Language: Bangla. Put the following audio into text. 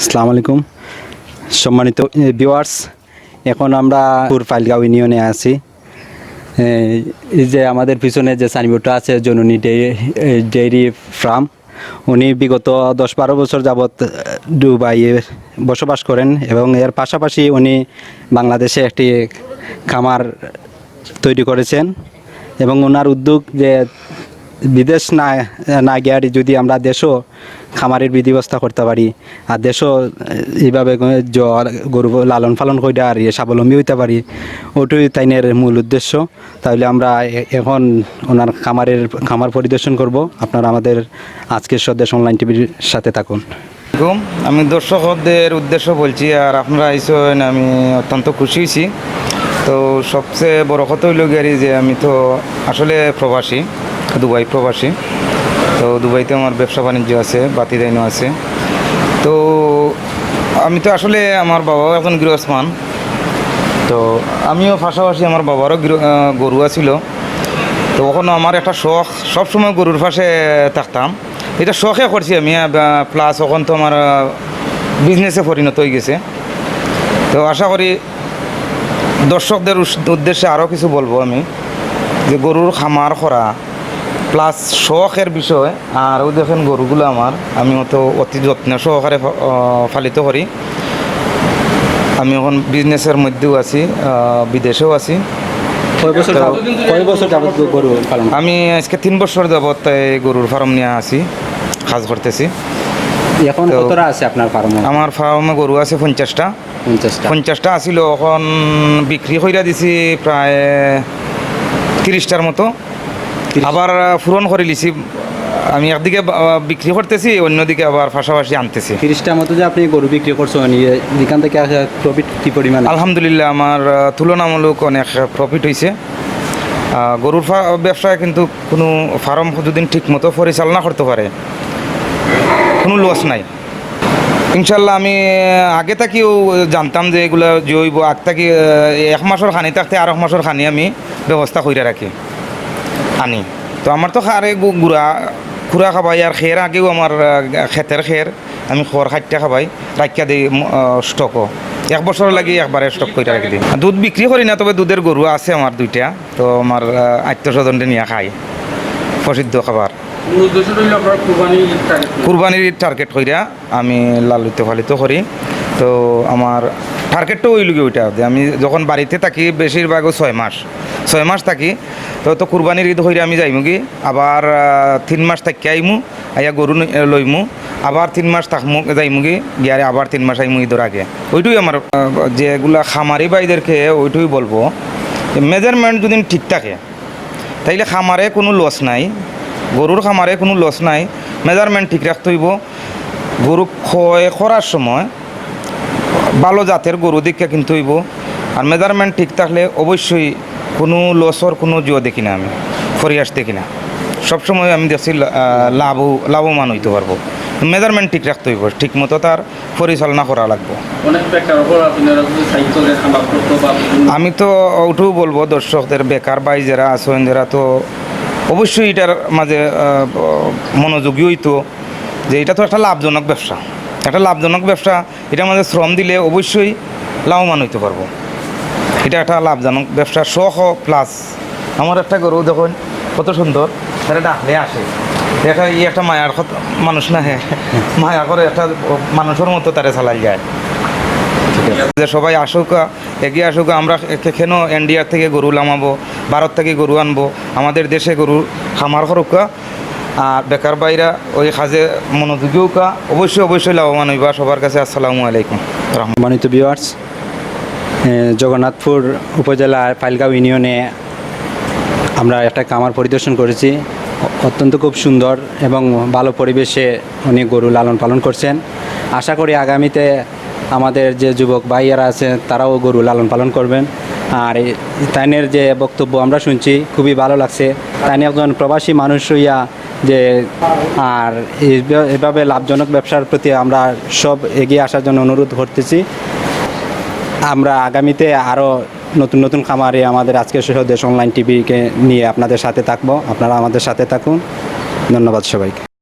আসসালামু আলাইকুম সম্মানিত ভিউয়ার্স, এখন আমরা ফাইলগাঁও ইউনিয়নে আছি। এই যে আমাদের পিছনে যে সাইনবোর্ডটা আছে জননী ডেইরি ফার্ম, উনি বিগত 10-12 বছর যাবৎ দুবাইয়ে বসবাস করেন এবং এর পাশাপাশি উনি বাংলাদেশে একটি খামার তৈরি করেছেন এবং ওনার উদ্যোগ যে বিদেশ না গিয়ে যদি আমরা দেশও খামারের বিধিব্যবস্থা করতে পারি আর দেশও এইভাবে গরু লালন পালন করে আর স্বাবলম্বী হইতে পারি, ওটাই তাইনের মূল উদ্দেশ্য। তাহলে আমরা এখন ওনার খামার পরিদর্শন করব। আপনারা আমাদের আজকের স্বদেশ অনলাইন টিভির সাথে থাকুন। আমি দর্শকদের উদ্দেশ্য বলছি, আর আপনারা আইসেন, আমি অত্যন্ত খুশি হয়েছি। তো সবচেয়ে বড় কথা হইল গিয়ে যে আমি তো আসলে প্রবাসী, দুবাই প্রবাসী। তো দুবাইতে আমার ব্যবসা বাণিজ্য আছে, বাতি দাইনও আছে। তো আমি তো আসলে আমার বাবাও এখন গৃহস্থমান, তো আমিও পাশাপাশি আমার বাবারও গরু আছিল। তো ওখানে আমার একটা শখ, সবসময় গরুর পাশে থাকতাম। এটা শখে করছি আমি, প্লাস ওখান তো আমার বিজনেসে পরিণত হয়ে গেছে। তো আশা করি দর্শকদের উদ্দেশ্যে আরও কিছু বলবো আমি, যে গরুর খামার করা প্লাস শখের বিষয়। আর ওই দেখেন গরুগুলো আমি অতি যত্ন সহকারে পালিত করি। আমি এখন বিজনেসের মধ্যেও আছি, বিদেশেও আছি। আমি আজকে 3 বছর যাবৎ গরুর ফার্ম নিয়ে আছি, কাজ করতেছি। এখন কতটা আছে আপনার ফার্মে? আমার ফার্মে গরু আছে 50টা আছিল। এখন বিক্রি কইরা দিছি প্রায় 30টার মতো। আবার পূরণ করে লিছি। আমি একদিকে বিক্রি করতেছি, অন্যদিকে আবার পাশাপাশি আনতেছি। 30টার মতো যে আপনি গরু বিক্রি করছেন, এখান থেকে প্রফিট কী পরিমাণ? আলহামদুলিল্লাহ আমার তুলনামূলক অনেক প্রফিট হয়েছে। গরুর ব্যবসায় কিন্তু কোনো ফার্ম যদি ঠিক মতো পরিচালনা করতে পারে কোনো লস নাই ইনশাল্লাহ। আমি আগে থেকেও জানতাম যে এগুলো জৈব, আগ থেকে 1 মাসের খানি থাকতে আর 1 মাসের খানি আমি ব্যবস্থা করে রাখি আনি। তো আমার তো খারে খুরা খাবাই, আর খের আগেও আমার ক্ষেতের খের আমি খড় খাইটা খাবাই, রাখিয়া দিই স্টকও। 1 বছর লাগে একবারে স্টক করে রাখি দিই। দুধ বিক্রি করি না, তবে দুধের গরু আছে আমার 2টা। তো আমার আত্মীয়-স্বজনটা নিয়ে খাই, প্রসিদ্ধ খাবার। কুরবানির টার্গেট কইরা আমি লালিত পালিত করি। তো আমার টার্গেটটাও ওই লুকে ওইটা, আমি যখন বাড়িতে থাকি বেশিরভাগও 6 মাস থাকি। তো কুরবানির ঈদ হইলে আমি যাইমু কি, আবার 3 মাস থাকি আইমু, আইয়া গরু লইমু, আবার 3 মাস থাকমু যাইমু গিয়ে আবার 3 মাস আইমু ঈদের আগে। ওইটুই আমার যেগুলা খামারি ভাইদেরকে ওইটুই বলবো, মেজারমেন্ট যদি ঠিক থাকে তাইলে খামারে কোনো লস নাই, গরুর খামারে কোনো লস নাই। মেজারমেন্ট ঠিক রাখতে হইব। গরু ক্ষয় করার সময় ভালো জাতের গরু দেখে কিনতে হইব। আর মেজারমেন্ট ঠিক থাকলে অবশ্যই কোনো লসর কোনো জিও দেখি না, আমি ফরিয়াস দেখি না। সবসময় আমি দেখছি লাভবান হইতে পারবো। মেজারমেন্ট ঠিক রাখতে হইব, ঠিক মতো তার পরিচালনা করা লাগবে। আমি তো ওটাও বলবো দর্শকদের, বেকার ভাই যারা আছেন, যারা তো অবশ্যই এটার মাঝে মনোযোগী হইতো, যে এটা তো একটা লাভজনক ব্যবসা। এটার মাঝে শ্রম দিলে অবশ্যই লাভবান হইতে পারবো। এটা একটা লাভজনক ব্যবসা, শখ প্লাস। আমার একটা গরু দেখুন কত সুন্দর, তারা ডাকলে আসে। একটা মায়ার মানুষ না, হ্যাঁ মায়া করে একটা মানুষের মতো তারা চালাই যায়। যে সবাই আসুক, এগিয়ে আসুক। আমরা কেন ইন্ডিয়ার থেকে গরু নামাবো, ভারত থেকে গরু আনবো, আমাদের দেশে গরু খামার করুকা। আর বেকার বাইরা ওই কাজে মনোযোগী হোকা, অবশ্যই লাভবান হইবা। সবার কাছে আসসালামু আলাইকুম। সম্মানিত ভিউয়ার্স, জগন্নাথপুর উপজেলার ফাইলগাঁও ইউনিয়নে আমরা একটা খামার পরিদর্শন করেছি। অত্যন্ত খুব সুন্দর এবং ভালো পরিবেশে উনি গরু লালন পালন করছেন। আশা করি আগামীতে আমাদের যে যুবক ভাইয়েরা আছে তারাও গরু লালন পালন করবেন। আর তাইনের যে বক্তব্য আমরা শুনছি, খুবই ভালো লাগছে। তাইনি একজন প্রবাসী মানুষ হইয়া যে, আর এভাবে লাভজনক ব্যবসার প্রতি আমরা সব এগিয়ে আসার জন্য অনুরোধ করতেছি। আমরা আগামীতে আরও নতুন খামারে আমাদের আজকের স্বদেশ অনলাইন টিভিকে নিয়ে আপনাদের সাথে থাকবো। আপনারা আমাদের সাথে থাকুন। ধন্যবাদ সবাইকে।